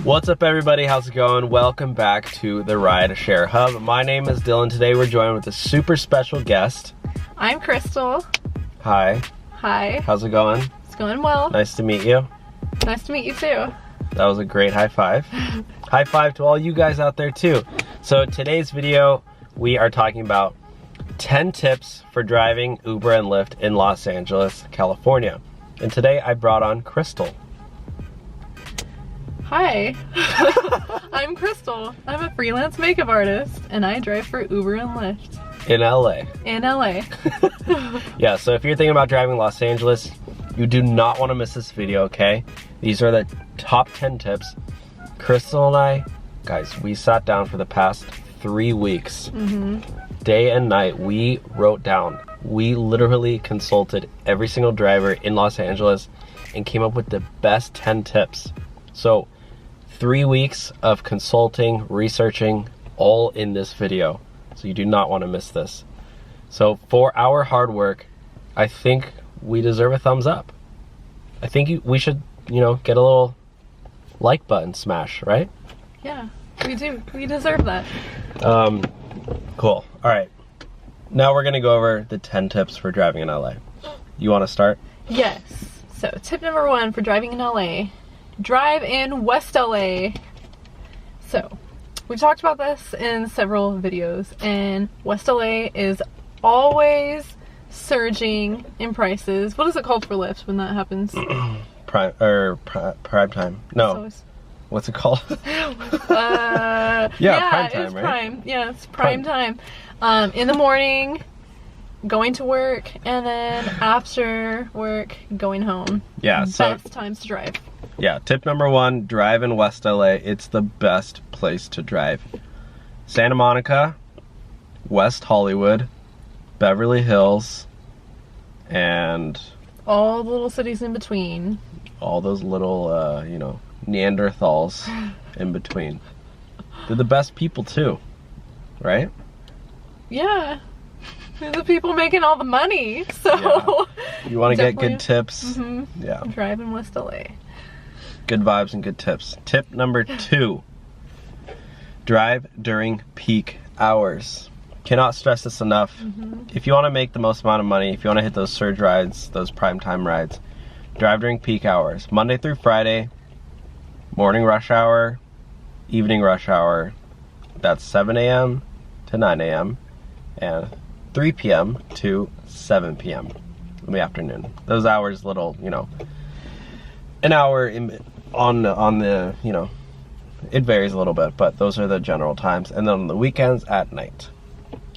What's up everybody, how's it going? Welcome back to the Rideshare Hub. My name is Dylan. Today we're joined with a super special guest. I'm Crystal. Hi. Hi. How's it going? It's going well. Nice to meet you. Nice to meet you too. That was a great high five. High five to all you guys out there too. So today's video, we are talking about 10 tips for driving Uber and Lyft in Los Angeles, California. And today I brought on Crystal. Hi. I'm Crystal. I'm a freelance makeup artist and I drive for Uber and Lyft. In LA. In LA. Yeah, so if you're thinking about driving Los Angeles, you do not want to miss this video, okay? These are the top 10 tips. Crystal and I, guys, we sat down for the past 3 weeks. Day and night, we wrote down. We literally consulted every single driver in Los Angeles and came up with the best 10 tips. So 3 weeks of consulting, researching, all in this video. So you do not want to miss this. So for our hard work, I think we deserve a thumbs up. I think we should, you know, get a little like button smash, right? Yeah, we do. We deserve that. Cool. All right. Now we're gonna go over the 10 tips for driving in LA. You want to start? Yes. So tip number 1 for driving in LA. Drive in West LA. So, we talked about this in several videos, and West LA is always surging in prices. What is it called for Lyft when that happens? Prime time. No. Always... What's it called? yeah, prime time, it's right? prime. Yeah, it's prime time. In the morning, going to work, and then after work, going home. Yeah, so best times to drive. Yeah, tip number 1, drive in West LA. It's the best place to drive. Santa Monica, West Hollywood, Beverly Hills, and all the little cities in between. All those little, you know, Neanderthals in between. They're the best people too, right? Yeah. They're the people making all the money, so... Yeah. You want to get good tips? Yeah. Drive in West LA. Good vibes and good tips. Tip number 2, drive during peak hours. Cannot stress this enough. If you want to make the most amount of money, if you want to hit those surge rides, those prime time rides, drive during peak hours. Monday through Friday, morning rush hour, evening rush hour. That's 7 a.m. to 9 a.m. and 3 p.m. to 7 p.m. in the afternoon. Those hours, little, you know, an hour on the, you know, it varies a little bit, but those are the general times. And then on the weekends at night.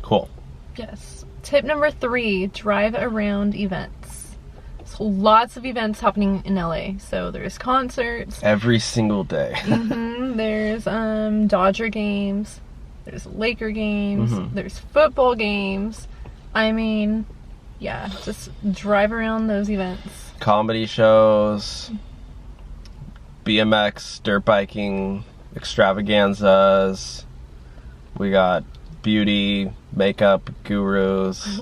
Cool. Yes. Tip number 3, drive around events. So lots of events happening in LA. So there's concerts. Every single day. There's Dodger games. There's Laker games. There's football games. I mean, yeah, just drive around those events. Comedy shows, BMX, dirt biking, extravaganzas. We got beauty, makeup gurus,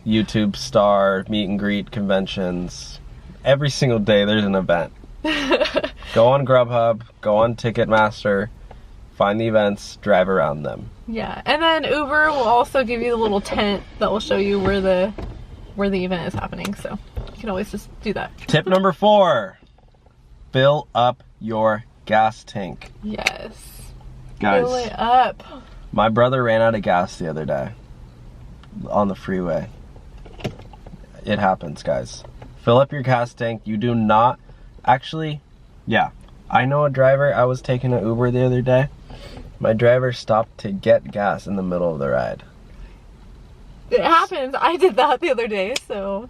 YouTube star, meet and greet conventions. Every single day there's an event. Go on Grubhub, go on Ticketmaster, find the events, drive around them. Yeah, and then Uber will also give you the little tent that will show you where the event is happening, so you can always just do that. Tip number 4, fill up your gas tank. Yes. Guys, fill it up. My brother ran out of gas the other day on the freeway. It happens, guys. Fill up your gas tank. You do not... Actually, yeah. I know a driver. I was taking an Uber the other day. My driver stopped to get gas in the middle of the ride. It happens. I did that the other day, so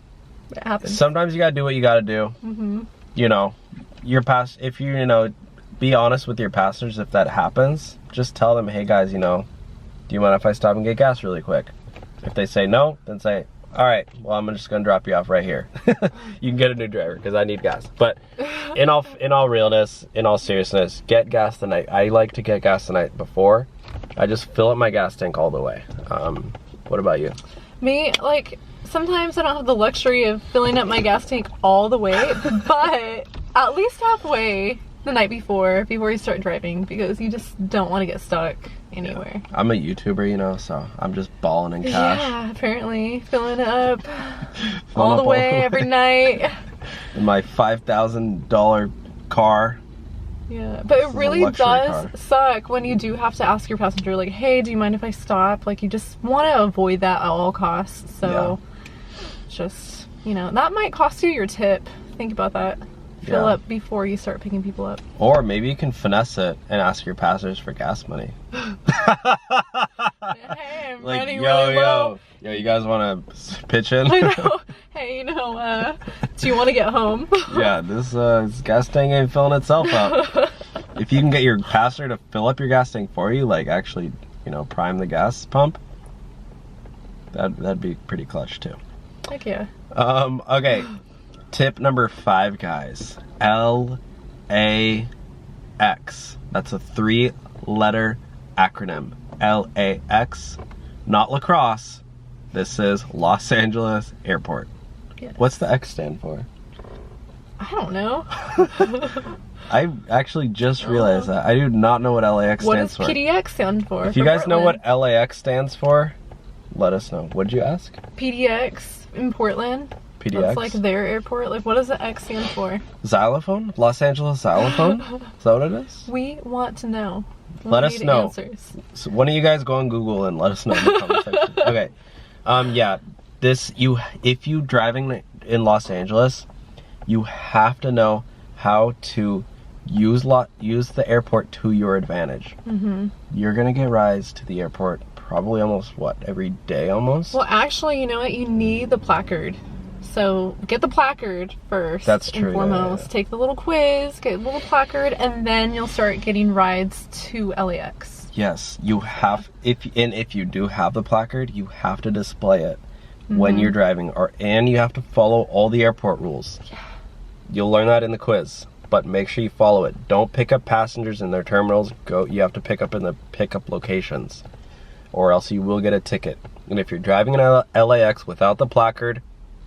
it happens. Sometimes you gotta do what you gotta do. You know, if you know, be honest with your passengers. If that happens, just tell them, hey guys, you know, do you mind if I stop and get gas really quick? If they say no, then say, all right, well, I'm just gonna drop you off right here. You can get a new driver because I need gas. But in all realness, in all seriousness, get gas the night. I like to get gas the night before. I just fill up my gas tank all the way. What about you? Me, like, sometimes I don't have the luxury of filling up my gas tank all the way, but at least halfway. the night before you start driving, because you just don't want to get stuck anywhere. Yeah. I'm a YouTuber, you know, so I'm just balling in cash. Yeah, apparently. Filling up all the way every night. In my $5,000 car. Yeah, but it really does suck when you do have to ask your passenger, like, hey, do you mind if I stop? Like, you just want to avoid that at all costs. So, just, you know, that might cost you your tip. Think about that. Fill up before you start picking people up. Or maybe you can finesse it and ask your passengers for gas money. Hey, I'm like, running really low. Yo, you guys want to pitch in? I know. Hey, you know, do you want to get home? Yeah, this gas tank ain't filling itself up. If you can get your passenger to fill up your gas tank for you, like actually, you know, prime the gas pump, that'd be pretty clutch too. Heck yeah. Okay. Tip number 5, guys. LAX. That's a 3-letter acronym. LAX. Not lacrosse. This is Los Angeles Airport. Yes. What's the X stand for? I don't know. I actually just realized that. I do not know what LAX stands for. What does PDX stand for? If you guys know what LAX stands for, let us know. What did you ask? PDX in Portland. PDX? That's like their airport. Like, what does the X stand for? Xylophone? Los Angeles Xylophone? Is that what it is? We want to know. Let us know. Answers. So one of you guys go on Google and let us know in the comment section. Okay. Yeah. If you driving in Los Angeles, you have to know how to use the airport to your advantage. Mm-hmm. You're gonna get rides to the airport probably almost every day almost. Well, actually, you know what? You need the placard. So get the placard first. That's true. And foremost, yeah. Take the little quiz, get a little placard, and then you'll start getting rides to LAX. Yes, you have. If you do have the placard, you have to display it when you're driving, and you have to follow all the airport rules. Yeah. You'll learn that in the quiz, but make sure you follow it. Don't pick up passengers in their terminals. You have to pick up in the pickup locations, or else you will get a ticket. And if you're driving in LAX without the placard,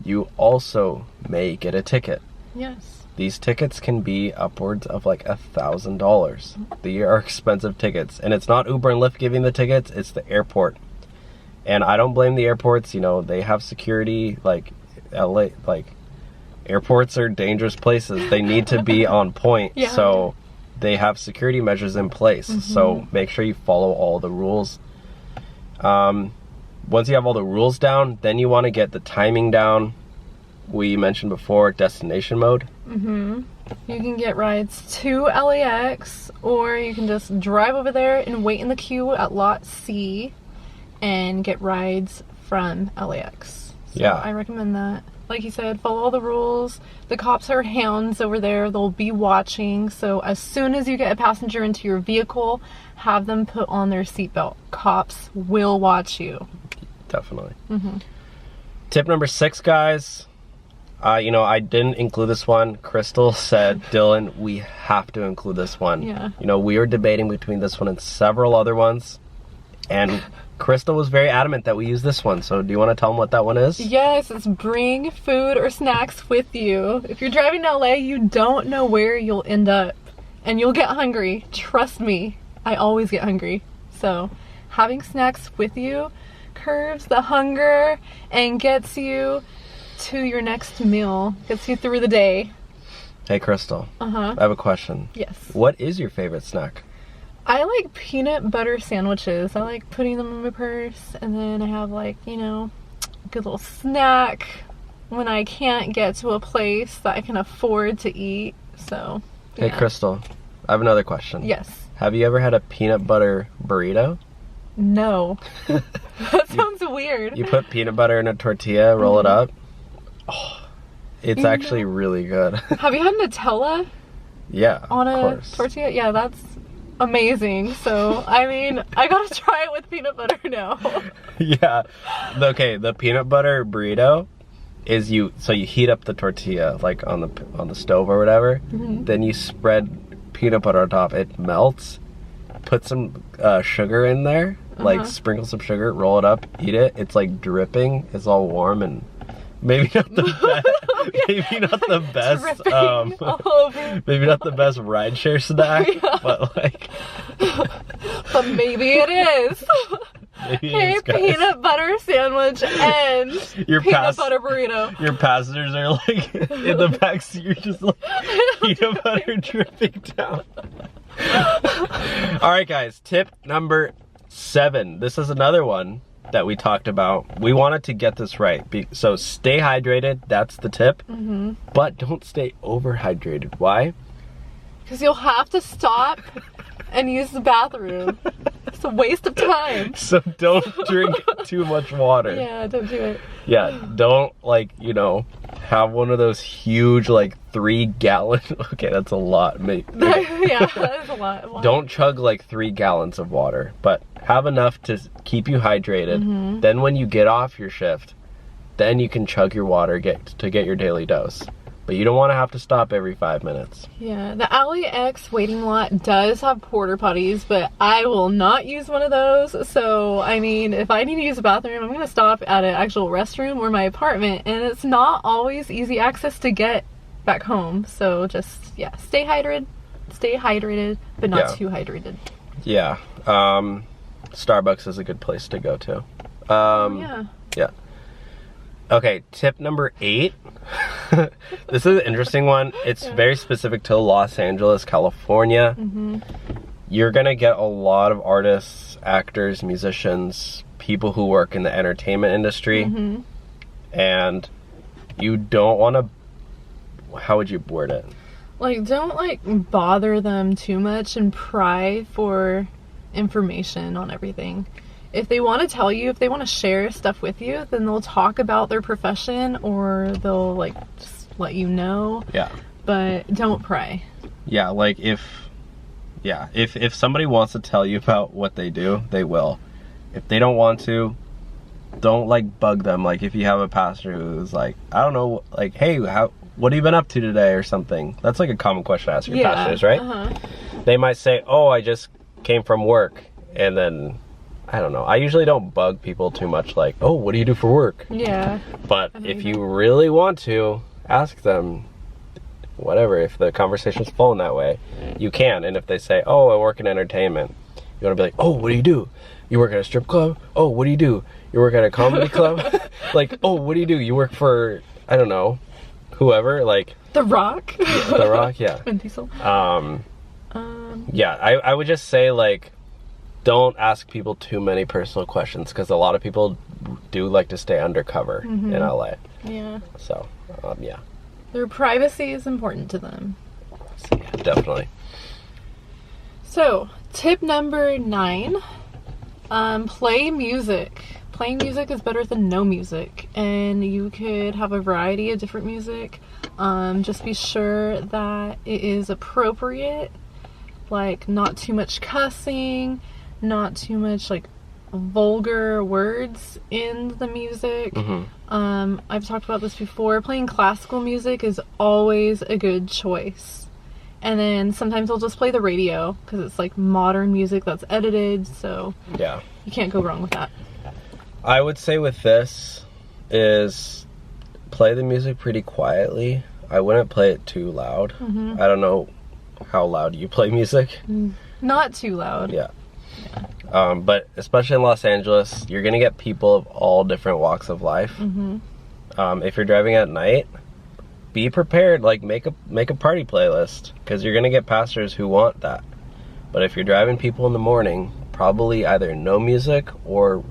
you also may get a ticket. Yes. These tickets can be upwards of like $1,000. They are expensive tickets. And it's not Uber and Lyft giving the tickets, it's the airport. And I don't blame the airports, you know, they have security, like LA, like airports are dangerous places. They need to be on point. Yeah. So they have security measures in place. So make sure you follow all the rules. Once you have all the rules down, then you want to get the timing down. We mentioned before, destination mode. You can get rides to LAX, or you can just drive over there and wait in the queue at Lot C and get rides from LAX. So yeah, I recommend that. Like you said, follow all the rules. The cops are hounds over there. They'll be watching. So as soon as you get a passenger into your vehicle, have them put on their seatbelt. Cops will watch you. Definitely. Tip number 6, guys. You know, I didn't include this one. Crystal said, Dylan, we have to include this one. Yeah. You know, we were debating between this one and several other ones. And Crystal was very adamant that we use this one. So do you want to tell them what that one is? Yes, it's bring food or snacks with you. If you're driving to LA, you don't know where you'll end up. And you'll get hungry. Trust me, I always get hungry. So having snacks with you curbs the hunger and gets you to your next meal, gets you through the day. Hey Crystal, I have a question. Yes. What is your favorite snack? I like peanut butter sandwiches. I like putting them in my purse, and then I have, like, you know, a good little snack when I can't get to a place that I can afford to eat. So yeah. Hey Crystal, I have another question. Yes. Have you ever had a peanut butter burrito? No. That sounds weird. You put peanut butter in a tortilla, roll it up. Oh, it's actually really good. Have you had Nutella? Yeah, on a tortilla? Yeah, that's amazing. So, I mean, I gotta try it with peanut butter now. Yeah. Okay, the peanut butter burrito is you heat up the tortilla, like on the stove or whatever. Then you spread peanut butter on top. It melts. Put some sugar in there, like sprinkle some sugar, roll it up, eat it. It's like dripping. It's all warm and maybe not the best, maybe not the best, maybe not the best rideshare snack, Yeah. but like, but maybe it is. maybe Hey, it is, guys. peanut butter sandwich and peanut butter burrito. Your passengers are like in the back seat, you're just like peanut butter dripping down. All right, guys, tip number 7. This is another one that we talked about. We wanted to get this right. So stay hydrated, that's the tip. But don't stay overhydrated. Why? Because you'll have to stop and use the bathroom. It's a waste of time. So don't drink too much water. Yeah, don't do it. Yeah, don't like, you know, have one of those huge like 3-gallon, okay, that's a lot. Yeah, that is a lot. Don't chug like 3 gallons of water, but have enough to keep you hydrated. Then when you get off your shift, then you can chug your water to get your daily dose. But you don't want to have to stop every 5 minutes. Yeah, the Alley X waiting lot does have porta potties, but I will not use one of those. So, I mean, if I need to use a bathroom, I'm going to stop at an actual restroom or my apartment, and it's not always easy access to get back home. So just, yeah, stay hydrated, but not too hydrated. Yeah, Starbucks is a good place to go to. Yeah. Okay, tip number 8. This is an interesting one. It's very specific to Los Angeles, California. You're gonna get a lot of artists, actors, musicians, people who work in the entertainment industry. And you don't want to, how would you word it? Like, don't like bother them too much and pry for information on everything. If they want to tell you, if they want to share stuff with you, then they'll talk about their profession or they'll like just let you know. Yeah. But don't pry. Yeah, like if somebody wants to tell you about what they do, they will. If they don't want to, don't like bug them. Like if you have a pastor who's like, I don't know, like, hey, what have you been up to today or something? That's like a common question to ask your pastors, right? They might say, oh, I just came from work. And then, I don't know. I usually don't bug people too much like, oh, what do you do for work? Yeah. But if you really want to, ask them, whatever. If the conversation's flowing that way, you can. And if they say, oh, I work in entertainment, you want to be like, oh, what do you do? You work at a strip club? Oh, what do you do? You work at a comedy club? Like, oh, what do you do? You work for, I don't know, whoever, like... The Rock? Yeah, The Rock, yeah. Vin Diesel. Yeah, I would just say, like, don't ask people too many personal questions because a lot of people do like to stay undercover in LA. Yeah. So, yeah. Their privacy is important to them. So, yeah, definitely. So, tip number 9, play music. Playing music is better than no music, and you could have a variety of different music. Just be sure that it is appropriate, like not too much cussing, not too much like vulgar words in the music. I've talked about this before. Playing classical music is always a good choice. And then sometimes I'll just play the radio because it's like modern music that's edited, so yeah, you can't go wrong with that. I would say with this is play the music pretty quietly. I wouldn't play it too loud. I don't know how loud you play music. Not too loud. Yeah. But especially in Los Angeles, you're gonna get people of all different walks of life. If you're driving at night, be prepared. Like make a party playlist because you're gonna get pastors who want that. But if you're driving people in the morning, probably either no music or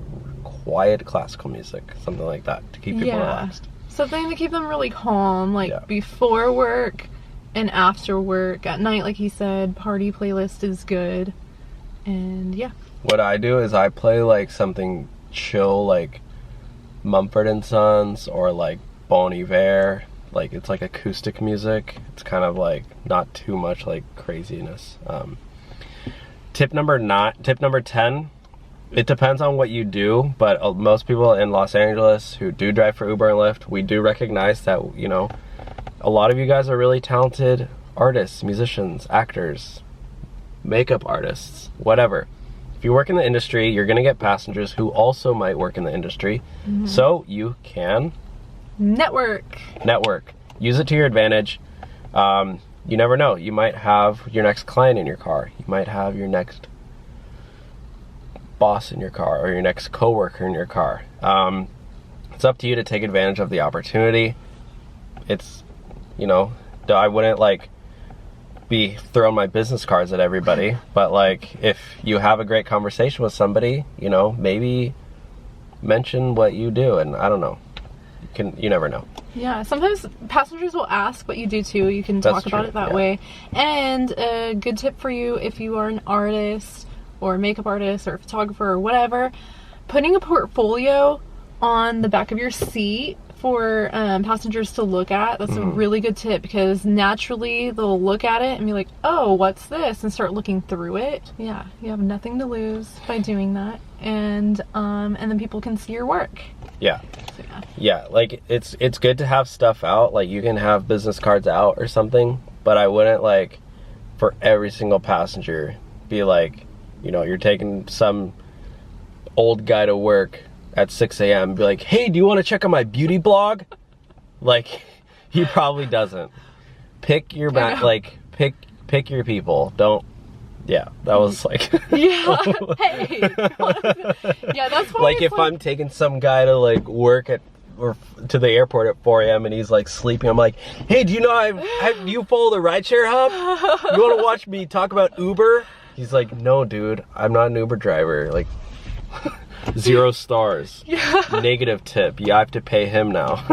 quiet classical music, something like that to keep people relaxed. Something to keep them really calm, like before work and after work. At night, like he said, party playlist is good. And yeah. What I do is I play like something chill, like Mumford & Sons or like Bon Iver. Like it's like acoustic music. It's kind of like not too much like craziness. Tip number 10. It depends on what you do, but most people in Los Angeles who do drive for Uber and Lyft, we do recognize that, you know, a lot of you guys are really talented artists, musicians, actors, makeup artists, whatever. If you work in the industry, you're gonna get passengers who also might work in the industry. So you can Network. Use it to your advantage. You never know. You might have your next client in your car. You might have your next boss in your car, or your next coworker in your car. It's up to you to take advantage of the opportunity. It's, you know, I wouldn't like be throwing my business cards at everybody, but like if you have a great conversation with somebody, you know, maybe mention what you do, and I don't know. You never know. Yeah, sometimes passengers will ask what you do too. You can talk about it that way. And a good tip for you if you are an artist or a makeup artist or a photographer or whatever, putting a portfolio on the back of your seat for passengers to look at. That's a really good tip, because naturally they'll look at it and be like, oh, what's this? And start looking through it. Yeah, you have nothing to lose by doing that. And then people can see your work. Yeah. So, yeah, like it's good to have stuff out. Like you can have business cards out or something, but I wouldn't like for every single passenger be like, you know, you're taking some old guy to work at 6 a.m. be like, hey, do you want to check out my beauty blog? Like, he probably doesn't. Pick your pick your people. Don't. Yeah, that was like. Yeah. Hey. Yeah, that's why. Like if I'm taking some guy to like work at or to the airport at 4 a.m. and he's like sleeping, I'm like, hey, do you know do you follow the Rideshare Hub? You want to watch me talk about Uber? He's like, no, dude, I'm not an Uber driver. Like. 0 stars. Yeah. Negative tip. You have to pay him now.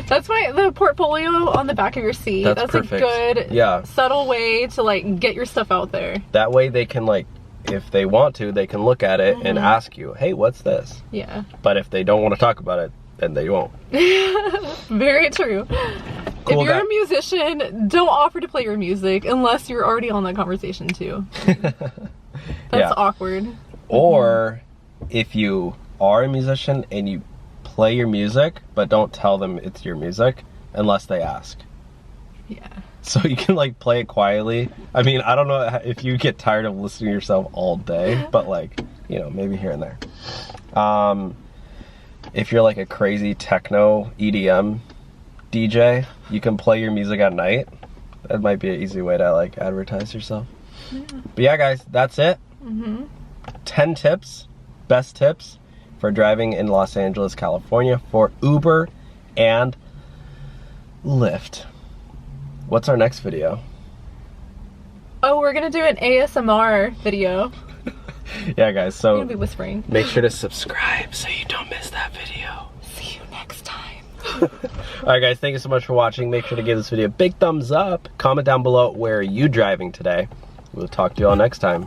That's why the portfolio on the back of your seat. That's perfect. A good, subtle way to like get your stuff out there. That way they can like, if they want to, they can look at it and ask you, hey, what's this? Yeah. But if they don't want to talk about it, then they won't. Very true. Cool, if you're a musician, don't offer to play your music unless you're already on that conversation too. That's awkward. Or if you are a musician and you play your music, but don't tell them it's your music unless they ask. Yeah. So you can like play it quietly. I mean, I don't know if you get tired of listening to yourself all day, but like, you know, maybe here and there. If you're like a crazy techno EDM DJ, you can play your music at night. That might be an easy way to like advertise yourself. Yeah. But yeah, guys, that's it. 10 tips, best tips for driving in Los Angeles, California for Uber and Lyft. What's our next video? Oh, we're gonna do an ASMR video. Yeah, guys, so I'm gonna be whispering. Make sure to subscribe so you don't miss that video. See you next time. Alright guys, thank you so much for watching. Make sure to give this video a big thumbs up. Comment down below where are you driving today. We'll talk to you all next time.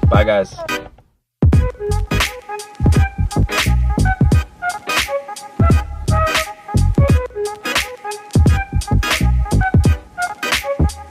Bye guys.